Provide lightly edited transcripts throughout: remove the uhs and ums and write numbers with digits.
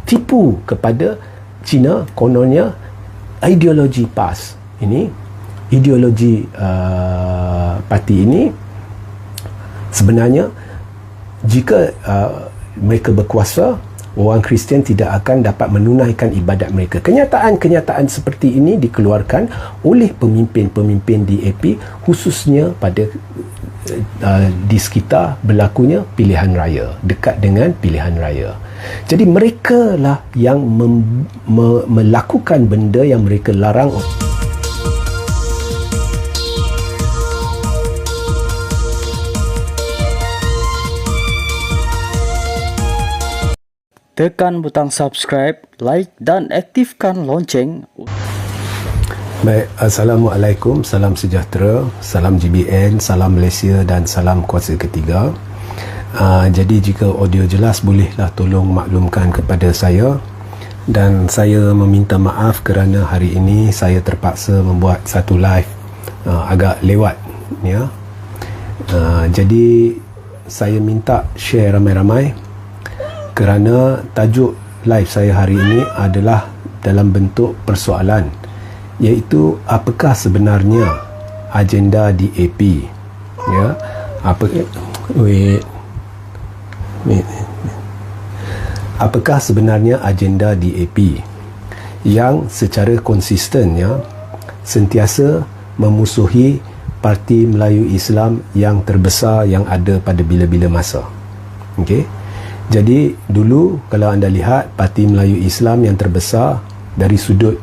tipu kepada China. Kononnya ideologi PAS ini, ideologi parti ini sebenarnya jika mereka berkuasa, orang Kristian tidak akan dapat menunaikan ibadat mereka. Kenyataan-kenyataan seperti ini dikeluarkan oleh pemimpin-pemimpin DAP, khususnya pada di sekitar berlakunya pilihan raya, dekat dengan pilihan raya. Jadi mereka lah yang melakukan benda yang mereka larang. Tekan butang subscribe, like dan aktifkan lonceng. Baik, Assalamualaikum, salam sejahtera, salam GBN, salam Malaysia dan salam kuasa ketiga. Jadi jika audio jelas, bolehlah tolong maklumkan kepada saya. Dan saya meminta maaf kerana hari ini saya terpaksa membuat satu live agak lewat, ya. Jadi saya minta share ramai-ramai kerana tajuk live saya hari ini adalah dalam bentuk persoalan, iaitu apakah sebenarnya agenda DAP, ya. Apakah sebenarnya agenda DAP yang secara konsisten, ya, sentiasa memusuhi Parti Melayu Islam yang terbesar yang ada pada bila-bila masa. Okey. Jadi dulu kalau anda lihat, Parti Melayu Islam yang terbesar dari sudut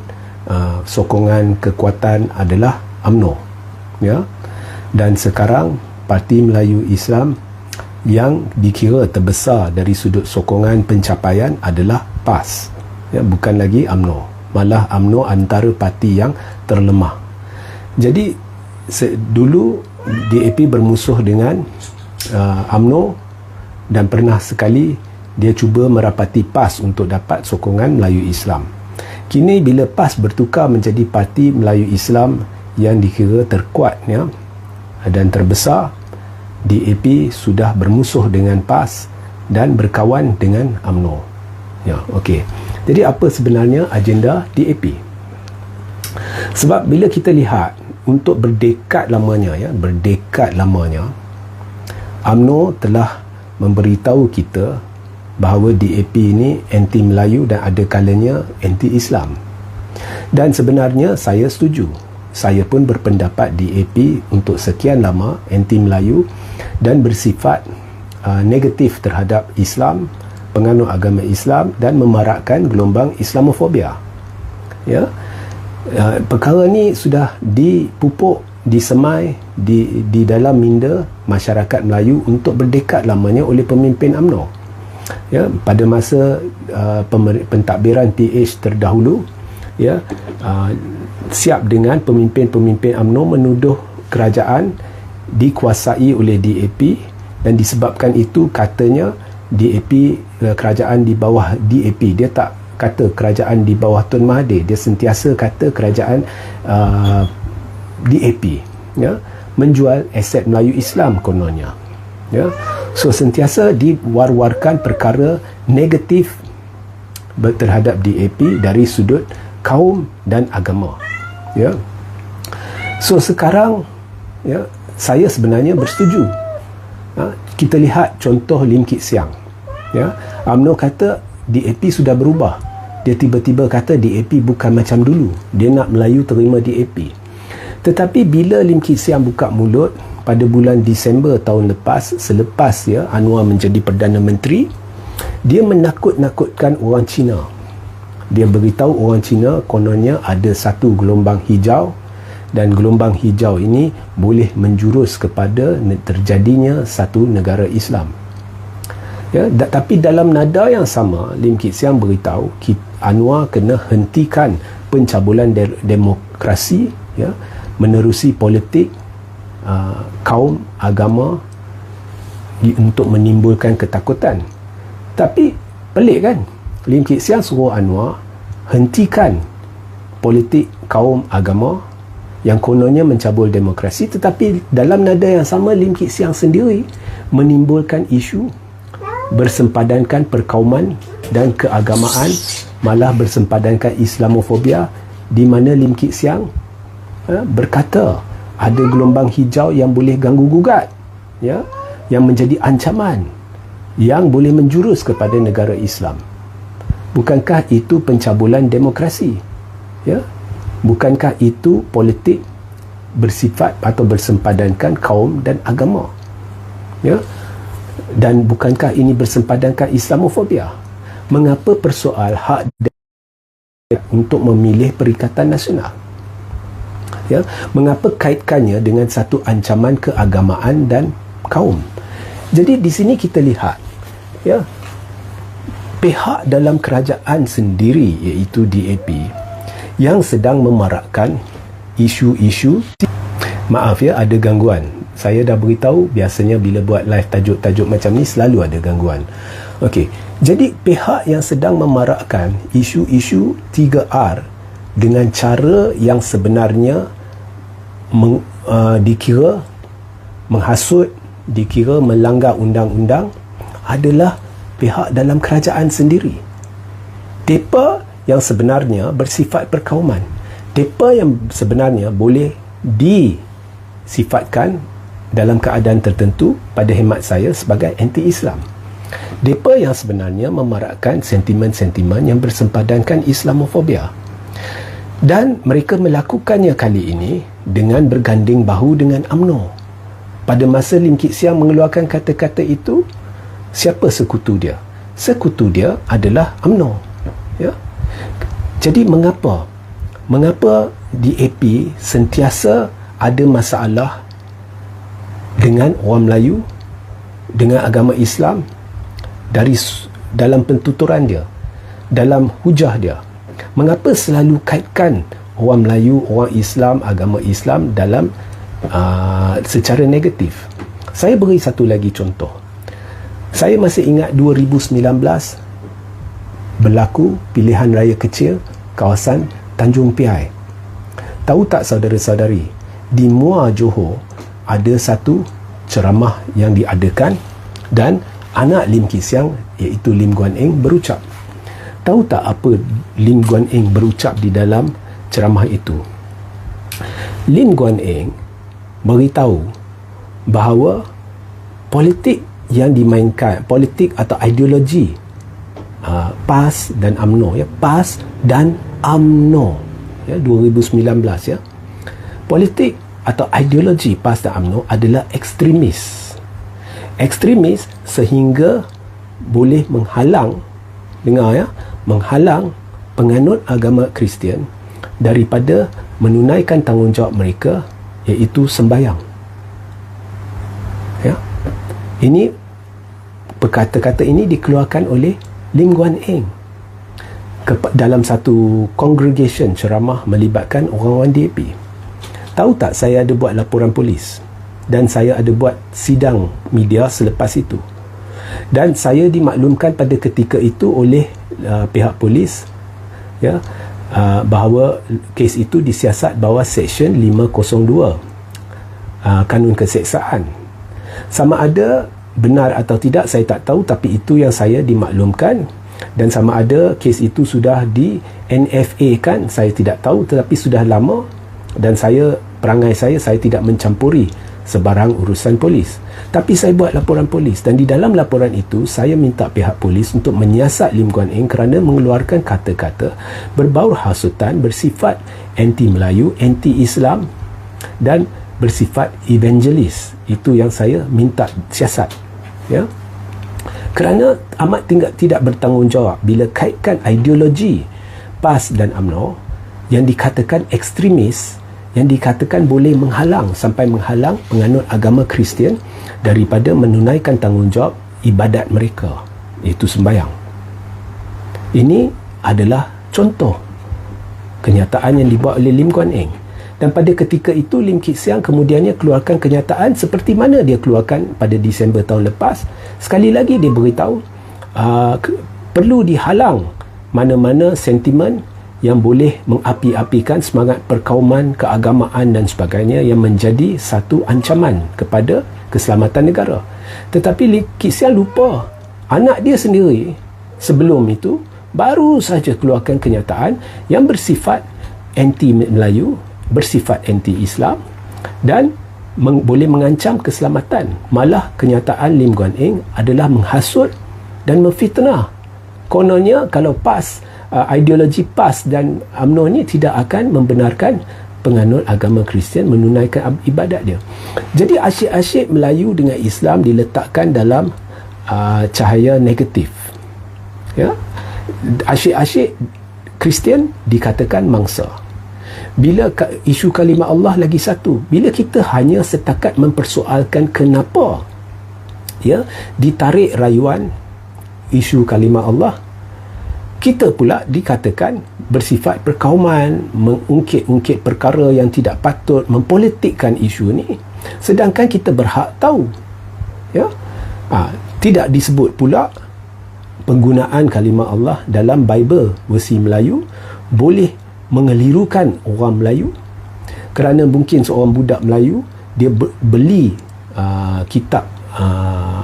sokongan kekuatan adalah UMNO, ya. Dan sekarang Parti Melayu Islam yang dikira terbesar dari sudut sokongan pencapaian adalah PAS, ya, bukan lagi UMNO. Malah UMNO antara parti yang terlemah. Jadi dulu DAP bermusuh dengan UMNO dan pernah sekali dia cuba merapati PAS untuk dapat sokongan Melayu Islam. Kini bila PAS bertukar menjadi Parti Melayu Islam yang dikira terkuat, ya, dan terbesar, DAP sudah bermusuh dengan PAS dan berkawan dengan UMNO. Ya, okey. Jadi apa sebenarnya agenda DAP? Sebab bila kita lihat untuk berdekad lamanya, UMNO telah memberitahu kita bahawa DAP ini anti Melayu dan ada kalanya anti Islam. Dan sebenarnya saya setuju. Saya pun berpendapat DAP untuk sekian lama anti Melayu dan bersifat negatif terhadap Islam, penganut agama Islam, dan memarakkan gelombang Islamofobia. Ya. Perkara ni sudah dipupuk, disemai di dalam minda masyarakat Melayu untuk berdekad lamanya oleh pemimpin UMNO. Ya, pada masa pentadbiran PH terdahulu, ya, siap dengan pemimpin-pemimpin UMNO menuduh kerajaan dikuasai oleh DAP, dan disebabkan itu katanya DAP, kerajaan di bawah DAP. Dia tak kata kerajaan di bawah Tun Mahathir, dia sentiasa kata kerajaan DAP, ya, menjual aset Melayu Islam kononnya, ya. So sentiasa diwar-warkan perkara negatif terhadap DAP dari sudut kaum dan agama, ya. So sekarang, ya, saya sebenarnya bersetuju. Kita lihat contoh Lim Kit Siang, ya. UMNO kata DAP sudah berubah. Dia tiba-tiba kata DAP bukan macam dulu, dia nak Melayu terima DAP. Tetapi bila Lim Kit Siang buka mulut pada bulan Disember tahun lepas, selepas, ya, Anwar menjadi Perdana Menteri, dia menakut-nakutkan orang Cina. Dia beritahu orang Cina kononnya ada satu gelombang hijau, dan gelombang hijau ini boleh menjurus kepada terjadinya satu negara Islam. Ya, tapi dalam nada yang sama, Lim Kit Siang beritahu Anwar kena hentikan pencabulan demokrasi, ya, menerusi politik kaum agama untuk menimbulkan ketakutan. Tapi pelik kan, Lim Kit Siang suruh Anwar hentikan politik kaum agama yang kononnya mencabul demokrasi, tetapi dalam nada yang sama Lim Kit Siang sendiri menimbulkan isu bersempadankan perkauman dan keagamaan, malah bersempadankan Islamofobia, di mana Lim Kit Siang berkata ada gelombang hijau yang boleh ganggu gugat, ya, yang menjadi ancaman yang boleh menjurus kepada negara Islam. Bukankah itu pencabulan demokrasi? Ya, bukankah itu politik bersifat atau bersempadankan kaum dan agama? Ya, dan bukankah ini bersempadankan Islamofobia? Mengapa persoal hak untuk memilih Perikatan Nasional? Ya, mengapa kaitkannya dengan satu ancaman keagamaan dan kaum? Jadi di sini kita lihat, ya, pihak dalam kerajaan sendiri, iaitu DAP, yang sedang memarakkan isu-isu. Maaf ya, ada gangguan. Saya dah beritahu, biasanya bila buat live tajuk-tajuk macam ni selalu ada gangguan. Okey, jadi pihak yang sedang memarakkan isu-isu 3R dengan cara yang sebenarnya dikira menghasut, dikira melanggar undang-undang adalah pihak dalam kerajaan sendiri. Mereka yang sebenarnya bersifat perkauman, mereka yang sebenarnya boleh disifatkan dalam keadaan tertentu pada hemat saya sebagai anti-Islam. Mereka yang sebenarnya memarakkan sentimen-sentimen yang bersempadankan Islamofobia. Dan mereka melakukannya kali ini dengan berganding bahu dengan UMNO. Pada masa Lim Kit Siang mengeluarkan kata-kata itu, siapa sekutu dia? Sekutu dia adalah UMNO. Ya? Jadi mengapa DAP sentiasa ada masalah dengan orang Melayu, dengan agama Islam, dalam pentuturan dia, dalam hujah dia? Mengapa selalu kaitkan orang Melayu, orang Islam, agama Islam dalam secara negatif? Saya beri satu lagi contoh. Saya masih ingat 2019 berlaku pilihan raya kecil kawasan Tanjung Piai. Tahu tak saudara-saudari, di Muar Johor ada satu ceramah yang diadakan dan anak Lim Kit Siang, iaitu Lim Guan Eng, berucap. Tahu tak apa Lim Guan Eng berucap di dalam ceramah itu? Lim Guan Eng beritahu bahawa politik yang dimainkan, politik atau ideologi PAS dan UMNO, ya, PAS dan UMNO, ya, 2019, ya, politik atau ideologi PAS dan UMNO adalah ekstremis sehingga boleh menghalang, dengar ya, menghalang penganut agama Kristian daripada menunaikan tanggungjawab mereka, iaitu sembahyang. Ya, ini kata-kata ini dikeluarkan oleh Lim Guan Eng dalam satu congregation ceramah melibatkan orang-orang DAP. Tahu tak, saya ada buat laporan polis dan saya ada buat sidang media selepas itu, dan saya dimaklumkan pada ketika itu oleh pihak polis, ya, bahawa kes itu disiasat bawah Seksyen 502 Kanun Keseksaan. Sama ada benar atau tidak saya tak tahu, tapi itu yang saya dimaklumkan. Dan sama ada kes itu sudah di NFA kan, saya tidak tahu, tetapi sudah lama. Dan perangai saya tidak mencampuri sebarang urusan polis. Tapi saya buat laporan polis, dan di dalam laporan itu saya minta pihak polis untuk menyiasat Lim Guan Eng kerana mengeluarkan kata-kata berbau hasutan, bersifat anti-Melayu, anti-Islam dan bersifat evangelis. Itu yang saya minta siasat, ya. Kerana amat tidak bertanggungjawab bila kaitkan ideologi PAS dan UMNO yang dikatakan ekstremis, yang dikatakan boleh sampai menghalang penganut agama Kristian daripada menunaikan tanggungjawab ibadat mereka, iaitu sembahyang. Ini adalah contoh kenyataan yang dibuat oleh Lim Guan Eng. Dan pada ketika itu Lim Kit Siang kemudiannya keluarkan kenyataan seperti mana dia keluarkan pada Disember tahun lepas. Sekali lagi dia beritahu perlu dihalang mana-mana sentimen yang boleh mengapi-apikan semangat perkauman, keagamaan dan sebagainya yang menjadi satu ancaman kepada keselamatan negara. Tetapi Lim Kit Siang lupa anak dia sendiri sebelum itu baru saja keluarkan kenyataan yang bersifat anti-Melayu, bersifat anti-Islam dan boleh mengancam keselamatan. Malah kenyataan Lim Guan Eng adalah menghasut dan memfitnah. Kononnya kalau PAS, ideologi PAS dan UMNO ni tidak akan membenarkan penganut agama Kristian menunaikan ibadat dia. Jadi asyik-asyik Melayu dengan Islam diletakkan dalam cahaya negatif. Ya. Asyik-asyik Kristian dikatakan mangsa. Bila isu kalimah Allah lagi satu, bila kita hanya setakat mempersoalkan kenapa ditarik rayuan isu kalimah Allah, kita pula dikatakan bersifat perkauman, mengungkit-ungkit perkara yang tidak patut, mempolitikkan isu ni, sedangkan kita berhak tahu. Tidak disebut pula penggunaan kalimah Allah dalam Bible versi Melayu boleh mengelirukan orang Melayu, kerana mungkin seorang budak Melayu dia beli kitab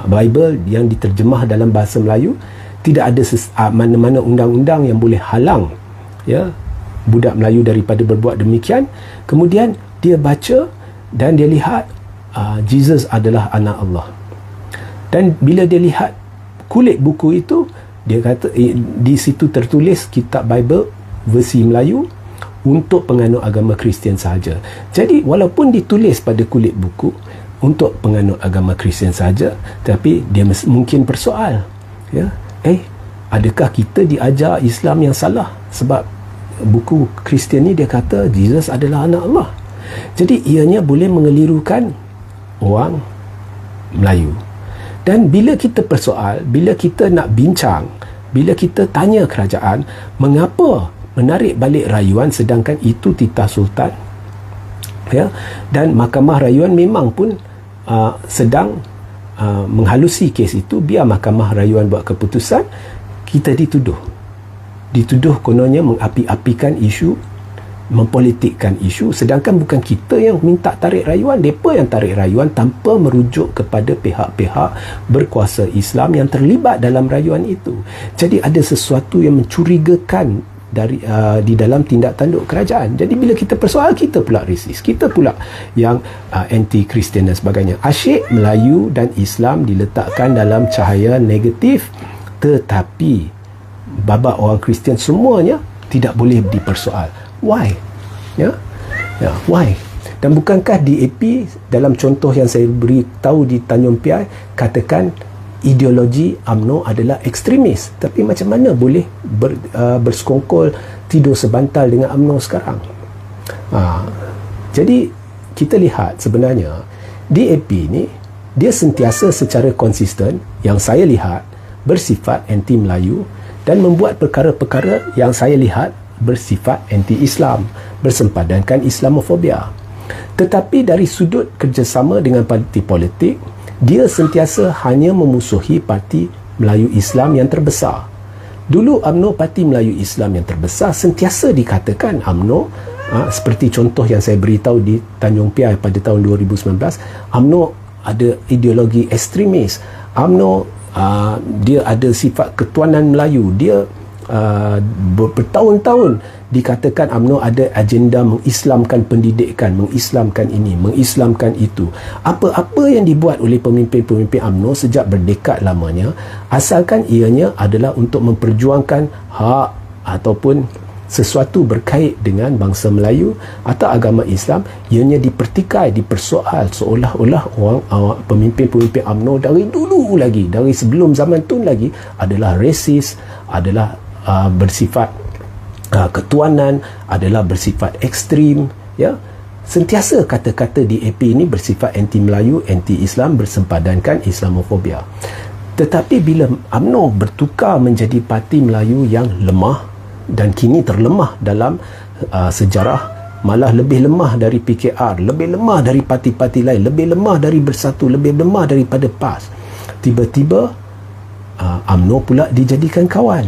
Bible yang diterjemah dalam bahasa Melayu, tidak ada mana-mana undang-undang yang boleh halang budak Melayu daripada berbuat demikian. Kemudian dia baca dan dia lihat Jesus adalah anak Allah, dan bila dia lihat kulit buku itu, dia kata di situ tertulis kitab Bible versi Melayu untuk penganut agama Kristian sahaja. Jadi walaupun ditulis pada kulit buku untuk penganut agama Kristian sahaja, tapi dia mungkin persoal, adakah kita diajar Islam yang salah? Sebab buku Kristian ni dia kata Jesus adalah anak Allah. Jadi ianya boleh mengelirukan orang Melayu. Dan bila kita persoal, bila kita nak bincang, bila kita tanya kerajaan mengapa menarik balik rayuan sedangkan itu titah sultan, dan mahkamah rayuan memang pun sedang menghalusi kes itu, biar mahkamah rayuan buat keputusan, kita dituduh kononnya mengapi-apikan isu, mempolitikkan isu, sedangkan bukan kita yang minta tarik rayuan, mereka yang tarik rayuan tanpa merujuk kepada pihak-pihak berkuasa Islam yang terlibat dalam rayuan itu. Jadi ada sesuatu yang mencurigakan di dalam tindak tanduk kerajaan. Jadi bila kita persoal, kita pula resis, kita pula yang anti-Kristian dan sebagainya. Asyik Melayu dan Islam diletakkan dalam cahaya negatif, tetapi babak orang Kristian semuanya tidak boleh dipersoal. Why? Why? Dan bukankah DAP dalam contoh yang saya beritahu di Tanjung Piai katakan ideologi UMNO adalah ekstremis, tapi macam mana boleh bersekongkol tidur sebantal dengan UMNO sekarang? Jadi kita lihat sebenarnya DAP ni dia sentiasa secara konsisten, yang saya lihat, bersifat anti Melayu dan membuat perkara-perkara yang saya lihat bersifat anti-Islam, bersempadankan Islamofobia. Tetapi dari sudut kerjasama dengan parti politik, dia sentiasa hanya memusuhi parti Melayu Islam yang terbesar. Dulu UMNO, parti Melayu Islam yang terbesar, sentiasa dikatakan UMNO, seperti contoh yang saya beritahu di Tanjung Piai pada tahun 2019, UMNO ada ideologi ekstremis, UMNO dia ada sifat ketuanan Melayu, dia bertahun-tahun dikatakan UMNO ada agenda mengislamkan pendidikan, mengislamkan ini, mengislamkan itu. Apa-apa yang dibuat oleh pemimpin-pemimpin UMNO sejak berdekad lamanya, asalkan ianya adalah untuk memperjuangkan hak ataupun sesuatu berkait dengan bangsa Melayu atau agama Islam, ianya dipertikai, dipersoal seolah-olah orang pemimpin-pemimpin UMNO dari dulu lagi, dari sebelum zaman Tun lagi, adalah resis, adalah bersifat ketuanan, adalah bersifat ekstrim. Sentiasa kata-kata DAP ini bersifat anti-Melayu, anti-Islam, bersempadankan Islamofobia. Tetapi bila UMNO bertukar menjadi parti Melayu yang lemah dan kini terlemah dalam sejarah, malah lebih lemah dari PKR, lebih lemah dari parti-parti lain, lebih lemah dari Bersatu, lebih lemah daripada PAS, tiba-tiba UMNO pula dijadikan kawan,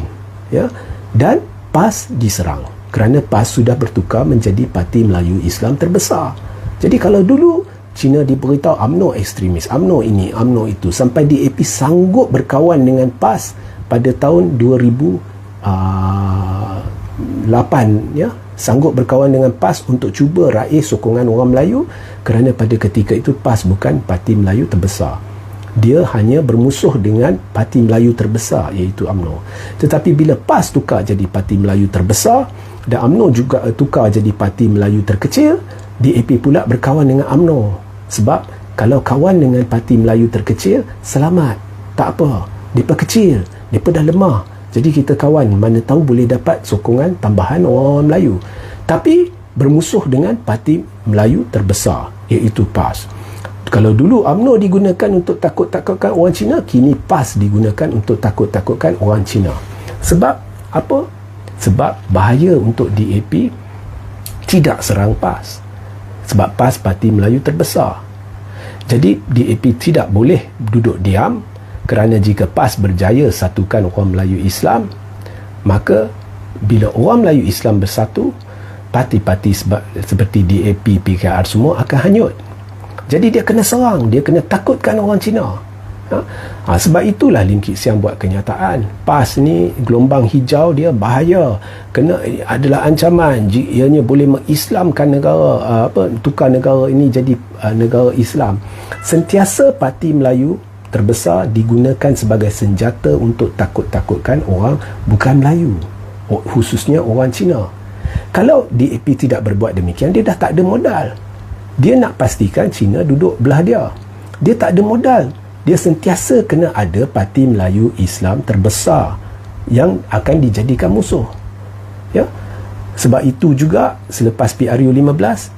dan PAS diserang kerana PAS sudah bertukar menjadi parti Melayu Islam terbesar. Jadi kalau dulu China diberitahu UMNO ekstremis, UMNO ini, UMNO itu, sampai DAP sanggup berkawan dengan PAS pada tahun 2008, ya, sanggup berkawan dengan PAS untuk cuba raih sokongan orang Melayu, kerana pada ketika itu PAS bukan parti Melayu terbesar. Dia hanya bermusuh dengan parti Melayu terbesar, iaitu UMNO. Tetapi bila PAS tukar jadi parti Melayu terbesar dan UMNO juga tukar jadi parti Melayu terkecil, DAP pula berkawan dengan UMNO. Sebab kalau kawan dengan parti Melayu terkecil, selamat, tak apa, mereka kecil, mereka dah lemah, jadi kita kawan, mana tahu boleh dapat sokongan tambahan orang Melayu. Tapi bermusuh dengan parti Melayu terbesar, iaitu PAS. Kalau dulu UMNO digunakan untuk takut-takutkan orang Cina, kini PAS digunakan untuk takut-takutkan orang Cina. Sebab apa? Sebab bahaya untuk DAP tidak serang PAS. Sebab PAS parti Melayu terbesar. Jadi DAP tidak boleh duduk diam, kerana jika PAS berjaya satukan orang Melayu Islam, maka bila orang Melayu Islam bersatu, parti-parti seperti DAP, PKR semua akan hanyut. Jadi dia kena serang, dia kena takutkan orang Cina. Sebab itulah Lim Kit Siang buat kenyataan, PAS ni gelombang hijau, dia bahaya, kena adalah ancaman, ianya boleh mengislamkan negara, tukar negara ini jadi negara Islam. Sentiasa parti Melayu terbesar digunakan sebagai senjata untuk takut-takutkan orang bukan Melayu, khususnya orang Cina. Kalau DAP tidak berbuat demikian, dia dah tak ada modal. Dia nak pastikan Cina duduk belah dia. Dia tak ada modal. Dia sentiasa kena ada parti Melayu Islam terbesar yang akan dijadikan musuh. Ya. Sebab itu juga selepas PRU 15,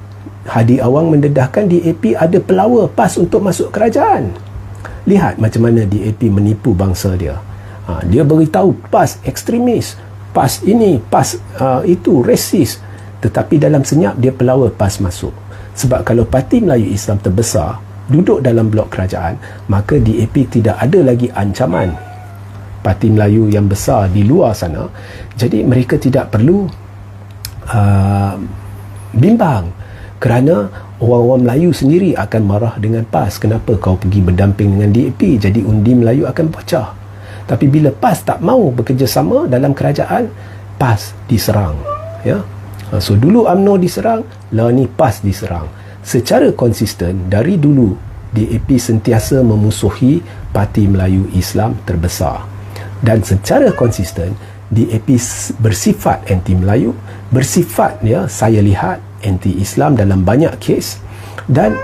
Hadi Awang mendedahkan DAP ada pelawar PAS untuk masuk kerajaan. Lihat macam mana DAP menipu bangsa dia. Dia beritahu PAS ekstremis, PAS ini, PAS itu, resis. Tetapi dalam senyap dia pelawar PAS masuk. Sebab kalau parti Melayu Islam terbesar duduk dalam blok kerajaan, maka DAP tidak ada lagi ancaman parti Melayu yang besar di luar sana. Jadi mereka tidak perlu bimbang, kerana orang-orang Melayu sendiri akan marah dengan PAS. Kenapa kau pergi berdamping dengan DAP? Jadi undi Melayu akan pecah. Tapi bila PAS tak mau bekerjasama dalam kerajaan, PAS diserang, ya. So dulu UMNO diserang, lah ni PAS diserang. Secara konsisten dari dulu DAP sentiasa memusuhi parti Melayu Islam terbesar, dan secara konsisten DAP bersifat anti Melayu, bersifat, ya, saya lihat anti Islam dalam banyak kes, dan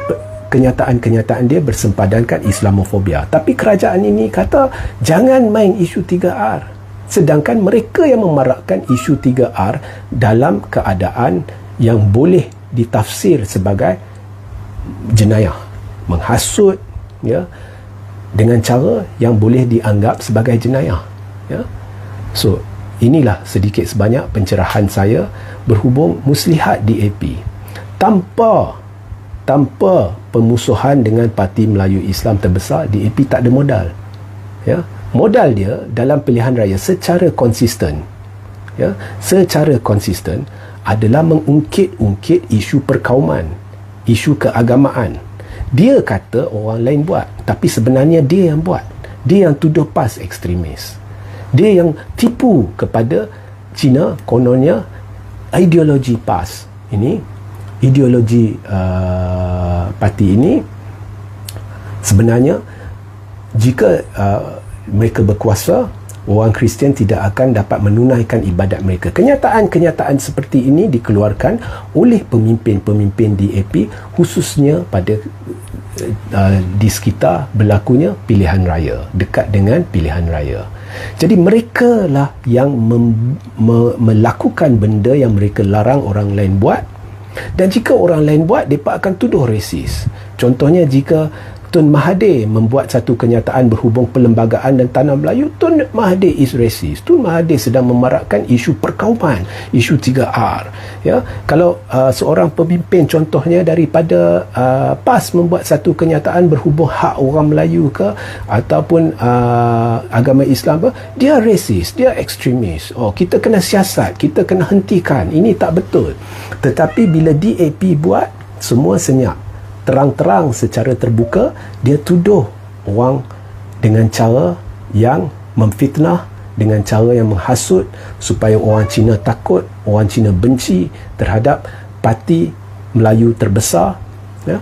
kenyataan-kenyataan dia bersempadankan Islamofobia. Tapi kerajaan ini kata jangan main isu 3R, sedangkan mereka yang memarakkan isu 3R dalam keadaan yang boleh ditafsir sebagai jenayah, menghasut, ya, dengan cara yang boleh dianggap sebagai jenayah, ya. So inilah sedikit sebanyak pencerahan saya berhubung muslihat DAP. Tanpa pemusuhan dengan parti Melayu Islam terbesar, DAP tak ada modal, ya. Modal dia dalam pilihan raya secara konsisten, ya, secara konsisten adalah mengungkit-ungkit isu perkauman, isu keagamaan. Dia kata orang lain buat, tapi sebenarnya dia yang buat. Dia yang tuduh PAS ekstremis. Dia yang tipu kepada Cina, kononnya ideologi PAS ini, ideologi parti ini sebenarnya jika mereka berkuasa, orang Kristian tidak akan dapat menunaikan ibadat mereka. Kenyataan-kenyataan seperti ini dikeluarkan oleh pemimpin-pemimpin DAP, khususnya pada di sekitar berlakunya pilihan raya, dekat dengan pilihan raya. Jadi mereka lah yang melakukan benda yang mereka larang orang lain buat, dan jika orang lain buat, mereka akan tuduh resis. Contohnya jika Tun Mahathir membuat satu kenyataan berhubung perlembagaan dan tanah Melayu, Tun Mahathir is racist. Tun Mahathir sedang memarakkan isu perkauman, isu 3R. Ya, kalau seorang pemimpin contohnya daripada PAS membuat satu kenyataan berhubung hak orang Melayu ke ataupun agama Islam, dia racist, dia ekstremis. Oh, kita kena siasat, kita kena hentikan. Ini tak betul. Tetapi bila DAP buat, semua senyap. terang-terang secara terbuka dia tuduh orang dengan cara yang memfitnah, dengan cara yang menghasut supaya orang Cina takut, orang Cina benci terhadap parti Melayu terbesar. Ya.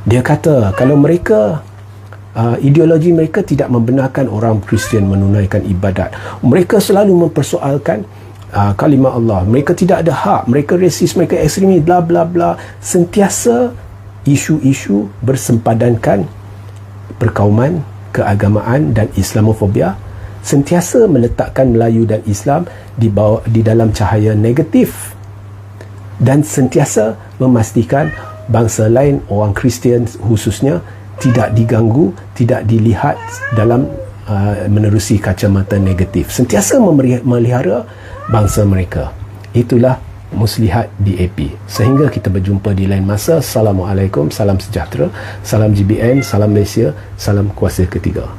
Dia kata kalau mereka ideologi mereka tidak membenarkan orang Kristian menunaikan ibadat, mereka selalu mempersoalkan kalimah Allah, mereka tidak ada hak, mereka resis, mereka ekstremis, bla bla bla. Sentiasa isu-isu bersempadankan perkauman, keagamaan dan Islamofobia, sentiasa meletakkan Melayu dan Islam di dalam cahaya negatif, dan sentiasa memastikan bangsa lain, orang Kristian khususnya, tidak diganggu, tidak dilihat dalam menerusi kacamata negatif, sentiasa memelihara bangsa mereka. Itulah Muslihat DAP. Sehingga kita berjumpa di lain masa. Assalamualaikum, salam sejahtera, salam GBN, salam Malaysia, salam kuasa ketiga.